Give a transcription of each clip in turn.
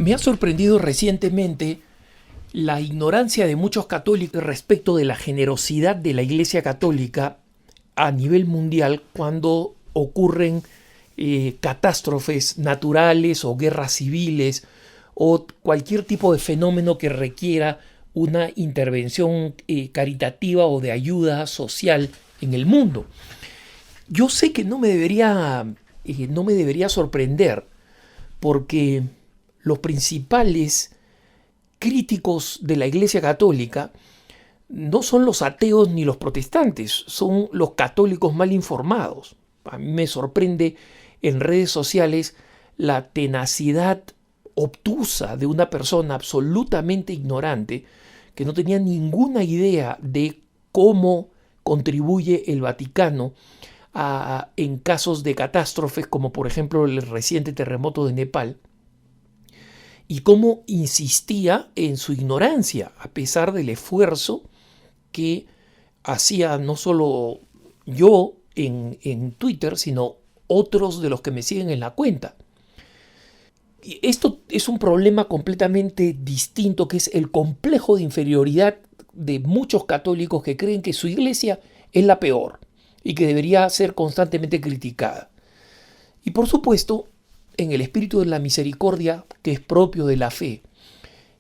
Me ha sorprendido recientemente la ignorancia de muchos católicos respecto de la generosidad de la Iglesia Católica a nivel mundial cuando ocurren catástrofes naturales o guerras civiles o cualquier tipo de fenómeno que requiera una intervención caritativa o de ayuda social en el mundo. Yo sé que no me debería sorprender porque los principales críticos de la Iglesia Católica no son los ateos ni los protestantes, son los católicos mal informados. A mí me sorprende en redes sociales la tenacidad obtusa de una persona absolutamente ignorante que no tenía ninguna idea de cómo contribuye el Vaticano en casos de catástrofes como por ejemplo el reciente terremoto de Nepal, y cómo insistía en su ignorancia a pesar del esfuerzo que hacía no solo yo en Twitter, sino otros de los que me siguen en la cuenta. Y esto es un problema completamente distinto, que es el complejo de inferioridad de muchos católicos que creen que su iglesia es la peor y que debería ser constantemente criticada. Y por supuesto, en el espíritu de la misericordia que es propio de la fe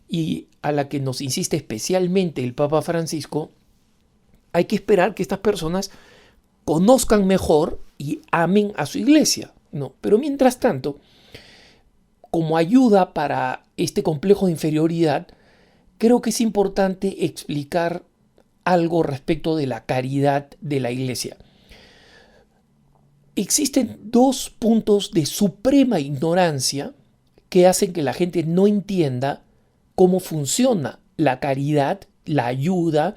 y a la que nos insiste especialmente el Papa Francisco, hay que esperar que estas personas conozcan mejor y amen a su iglesia, ¿no? Pero mientras tanto, como ayuda para este complejo de inferioridad, creo que es importante explicar algo respecto de la caridad de la iglesia. Existen dos puntos de suprema ignorancia que hacen que la gente no entienda cómo funciona la caridad, la ayuda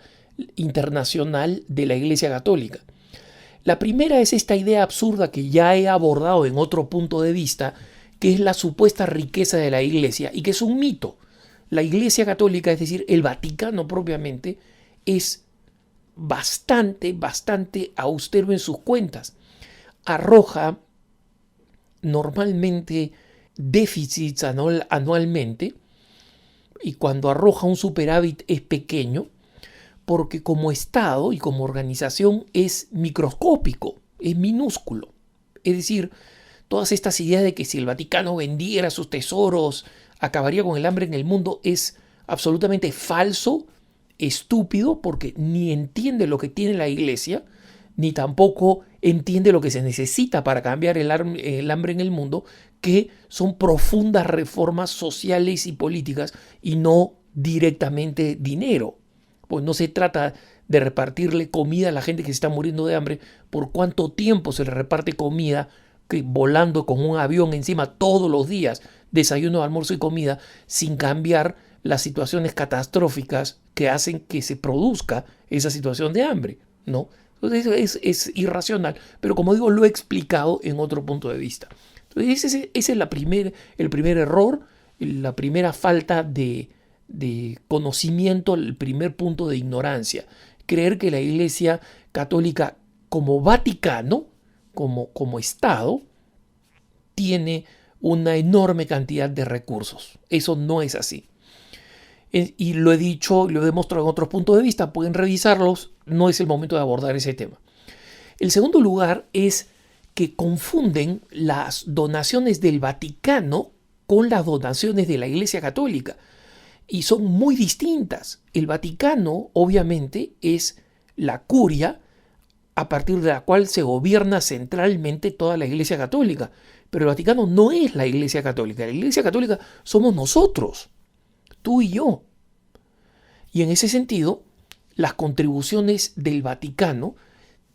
internacional de la Iglesia Católica. La primera es esta idea absurda que ya he abordado en otro punto de vista, que es la supuesta riqueza de la Iglesia y que es un mito. La Iglesia Católica, es decir, el Vaticano propiamente, es bastante austero en sus cuentas. Arroja normalmente déficits anualmente, y cuando arroja un superávit es pequeño porque como Estado y como organización es microscópico, es minúsculo. Es decir, todas estas ideas de que si el Vaticano vendiera sus tesoros acabaría con el hambre en el mundo es absolutamente falso, estúpido, porque ni entiende lo que tiene la Iglesia, ni tampoco entiende lo que se necesita para cambiar el hambre en el mundo, que son profundas reformas sociales y políticas y no directamente dinero. Pues no se trata de repartirle comida a la gente que se está muriendo de hambre. ¿Por cuánto tiempo se le reparte comida volando con un avión encima todos los días, desayuno, almuerzo y comida, sin cambiar las situaciones catastróficas que hacen que se produzca esa situación de hambre, ¿no? Entonces es irracional, pero como digo, lo he explicado en otro punto de vista. Entonces ese es el primer error, la primera falta de conocimiento, el primer punto de ignorancia. Creer que la Iglesia Católica como Vaticano, como Estado, tiene una enorme cantidad de recursos. Eso no es así. Y lo he dicho, lo he demostrado en otros puntos de vista, pueden revisarlos, no es el momento de abordar ese tema. El segundo lugar es que confunden las donaciones del Vaticano con las donaciones de la Iglesia Católica y son muy distintas. El Vaticano, obviamente, es la curia a partir de la cual se gobierna centralmente toda la Iglesia Católica, pero el Vaticano no es la Iglesia Católica. La Iglesia Católica somos nosotros, tú y yo. Y en ese sentido, las contribuciones del Vaticano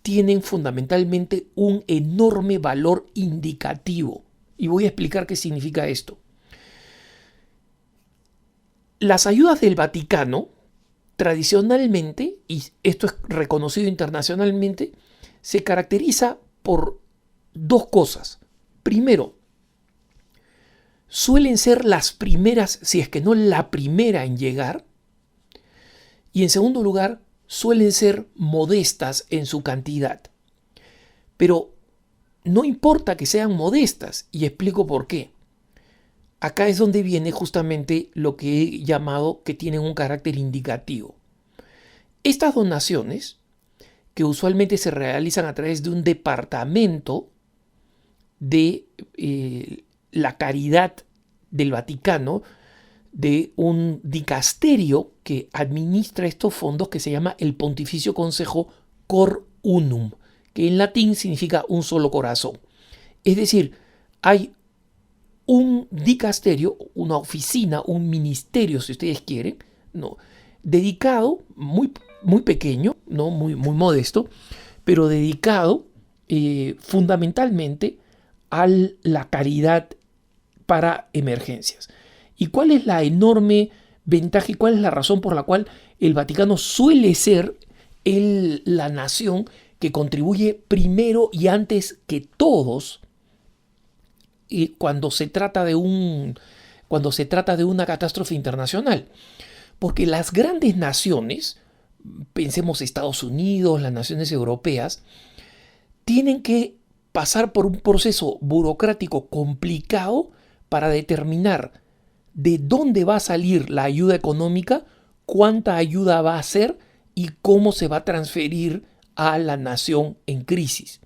tienen fundamentalmente un enorme valor indicativo. Y voy a explicar qué significa esto. Las ayudas del Vaticano, tradicionalmente, y esto es reconocido internacionalmente, se caracteriza por dos cosas. Primero, suelen ser las primeras, si es que no la primera en llegar. Y en segundo lugar, suelen ser modestas en su cantidad. Pero no importa que sean modestas, y explico por qué. acá es donde viene justamente lo que he llamado que tienen un carácter indicativo. Estas donaciones, que usualmente se realizan a través de un departamento de la caridad del Vaticano, de un dicasterio que administra estos fondos, que se llama el Pontificio Consejo Cor Unum, que en latín significa un solo corazón. Es decir, hay un dicasterio, una oficina, un ministerio, si ustedes quieren, ¿no?, dedicado, muy pequeño, ¿no?, muy modesto, pero dedicado fundamentalmente a la caridad para emergencias. ¿Y cuál es la enorme ventaja y cuál es la razón por la cual el Vaticano suele ser la nación que contribuye primero y antes que todos cuando se trata de una catástrofe internacional? Porque las grandes naciones, pensemos Estados Unidos, las naciones europeas, tienen que pasar por un proceso burocrático complicado para determinar de dónde va a salir la ayuda económica, cuánta ayuda va a ser y cómo se va a transferir a la nación en crisis.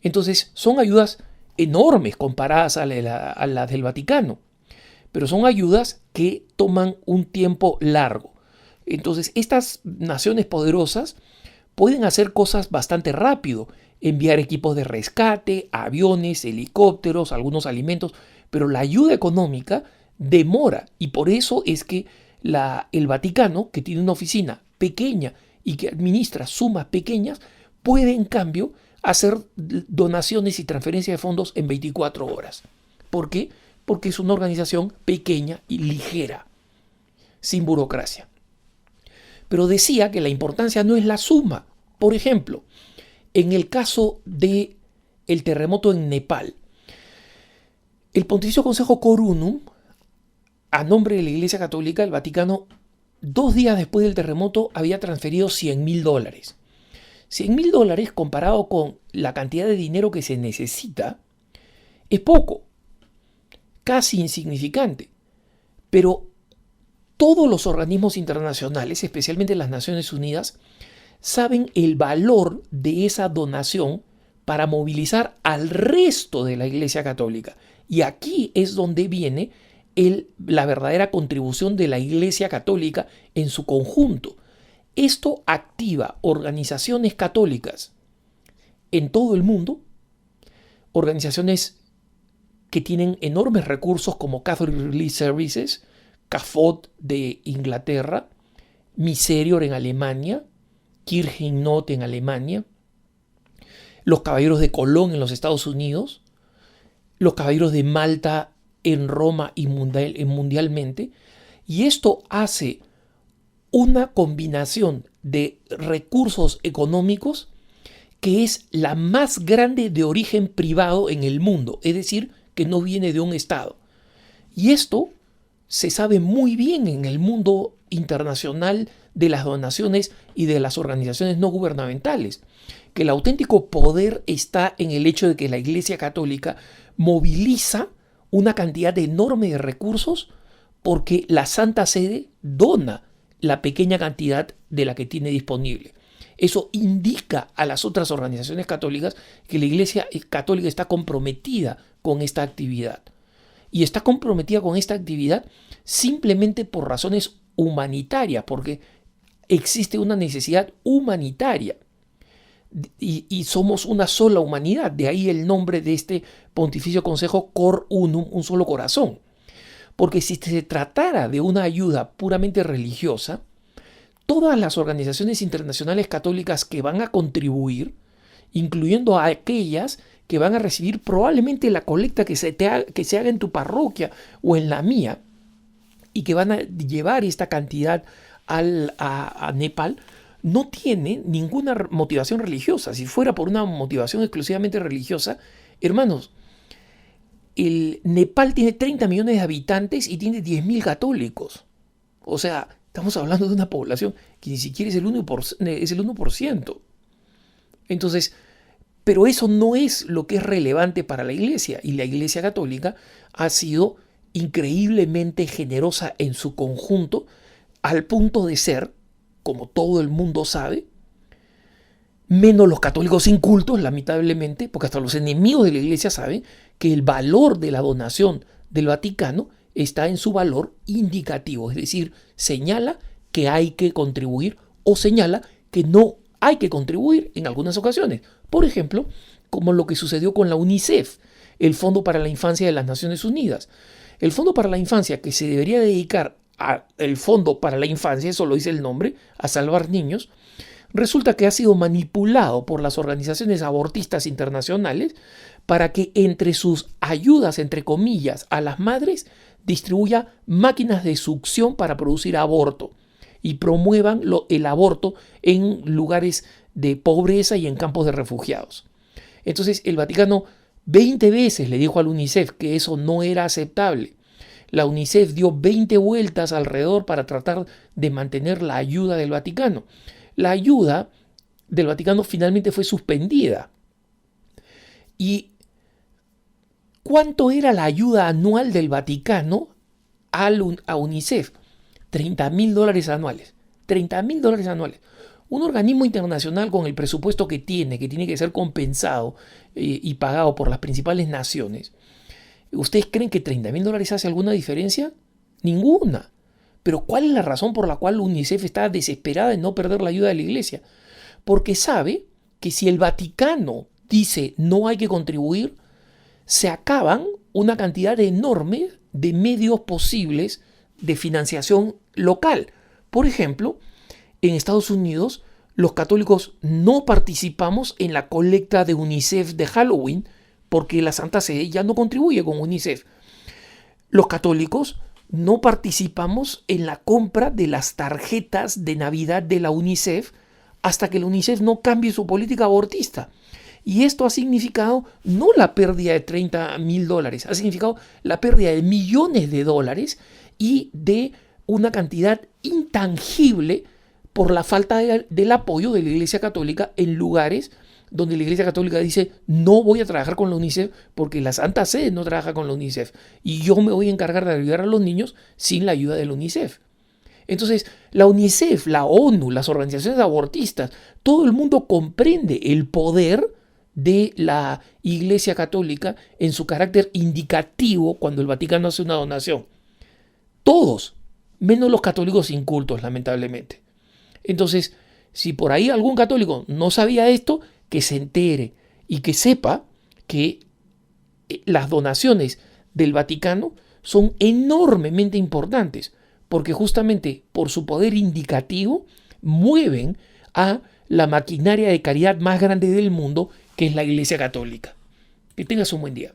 Entonces, son ayudas enormes comparadas a las del Vaticano, pero son ayudas que toman un tiempo largo. Entonces, estas naciones poderosas pueden hacer cosas bastante rápido, enviar equipos de rescate, aviones, helicópteros, algunos alimentos, pero la ayuda económica demora, y por eso es que el Vaticano, que tiene una oficina pequeña y que administra sumas pequeñas, puede en cambio hacer donaciones y transferencias de fondos en 24 horas. ¿Por qué? Porque es una organización pequeña y ligera, sin burocracia. Pero decía que la importancia no es la suma. Por ejemplo, en el caso del terremoto en Nepal, el Pontificio Consejo Cor Unum, a nombre de la Iglesia Católica, el Vaticano, 2 días después del terremoto, había transferido $100,000. $100,000 comparado con la cantidad de dinero que se necesita es poco, casi insignificante. Pero todos los organismos internacionales, especialmente las Naciones Unidas, saben el valor de esa donación para movilizar al resto de la Iglesia Católica. Y aquí es donde viene la verdadera contribución de la Iglesia Católica en su conjunto. Esto activa organizaciones católicas en todo el mundo, organizaciones que tienen enormes recursos como Catholic Relief Services, CAFOD de Inglaterra, Miserior en Alemania, Kirchennot en Alemania, los Caballeros de Colón en los Estados Unidos, los Caballeros de Malta en Roma y mundialmente, y esto hace una combinación de recursos económicos que es la más grande de origen privado en el mundo, es decir, que no viene de un Estado. Y esto se sabe muy bien en el mundo internacional de las donaciones y de las organizaciones no gubernamentales, que el auténtico poder está en el hecho de que la Iglesia Católica moviliza una cantidad enorme de recursos porque la Santa Sede dona la pequeña cantidad de la que tiene disponible. Eso indica a las otras organizaciones católicas que la Iglesia Católica está comprometida con esta actividad. Y está comprometida con esta actividad simplemente por razones humanitarias, porque existe una necesidad humanitaria. Y somos una sola humanidad, de ahí el nombre de este Pontificio Consejo Cor Unum, un solo corazón. Porque si se tratara de una ayuda puramente religiosa, todas las organizaciones internacionales católicas que van a contribuir, incluyendo a aquellas que van a recibir probablemente la colecta que se haga en tu parroquia o en la mía, y que van a llevar esta cantidad a Nepal, no tiene ninguna motivación religiosa. Si fuera por una motivación exclusivamente religiosa, hermanos, el Nepal tiene 30 millones de habitantes y tiene 10,000 católicos. O sea, estamos hablando de una población que ni siquiera es el 1%. Entonces, pero eso no es lo que es relevante para la Iglesia. Y la Iglesia Católica ha sido increíblemente generosa en su conjunto, al punto de ser, como todo el mundo sabe, menos los católicos incultos, lamentablemente, porque hasta los enemigos de la Iglesia saben que el valor de la donación del Vaticano está en su valor indicativo, es decir, señala que hay que contribuir o señala que no hay que contribuir en algunas ocasiones. Por ejemplo, como lo que sucedió con la UNICEF, el Fondo para la Infancia de las Naciones Unidas. El Fondo para la Infancia, que se debería dedicar al Fondo para la Infancia, eso lo dice el nombre, a salvar niños, resulta que ha sido manipulado por las organizaciones abortistas internacionales para que entre sus ayudas, entre comillas, a las madres, distribuya máquinas de succión para producir aborto y promuevan el aborto en lugares de pobreza y en campos de refugiados. Entonces el Vaticano 20 veces le dijo al UNICEF que eso no era aceptable. La UNICEF dio 20 vueltas alrededor para tratar de mantener la ayuda del Vaticano. La ayuda del Vaticano finalmente fue suspendida. ¿Y cuánto era la ayuda anual del Vaticano a UNICEF? $30,000 anuales. $30,000 anuales. Un organismo internacional con el presupuesto que tiene que ser compensado y pagado por las principales naciones. ¿Ustedes creen que $30,000 hace alguna diferencia? Ninguna. Pero ¿cuál es la razón por la cual UNICEF está desesperada en no perder la ayuda de la Iglesia? Porque sabe que si el Vaticano dice no hay que contribuir, se acaban una cantidad enorme de medios posibles de financiación local. Por ejemplo, en Estados Unidos, los católicos no participamos en la colecta de UNICEF de Halloween porque la Santa Sede ya no contribuye con UNICEF. Los católicos no participamos en la compra de las tarjetas de Navidad de la UNICEF hasta que la UNICEF no cambie su política abortista. Y esto ha significado no la pérdida de $30,000, ha significado la pérdida de millones de dólares y de una cantidad intangible por la falta del apoyo de la Iglesia Católica en lugares donde la Iglesia Católica dice no voy a trabajar con la UNICEF porque la Santa Sede no trabaja con la UNICEF y yo me voy a encargar de ayudar a los niños sin la ayuda de la UNICEF. Entonces, la UNICEF, la ONU, las organizaciones abortistas, todo el mundo comprende el poder de la Iglesia Católica en su carácter indicativo cuando el Vaticano hace una donación. Todos, menos los católicos incultos, lamentablemente. Entonces, si por ahí algún católico no sabía esto, que se entere y que sepa que las donaciones del Vaticano son enormemente importantes, porque justamente por su poder indicativo mueven a la maquinaria de caridad más grande del mundo, que es la Iglesia Católica. Que tengas un buen día.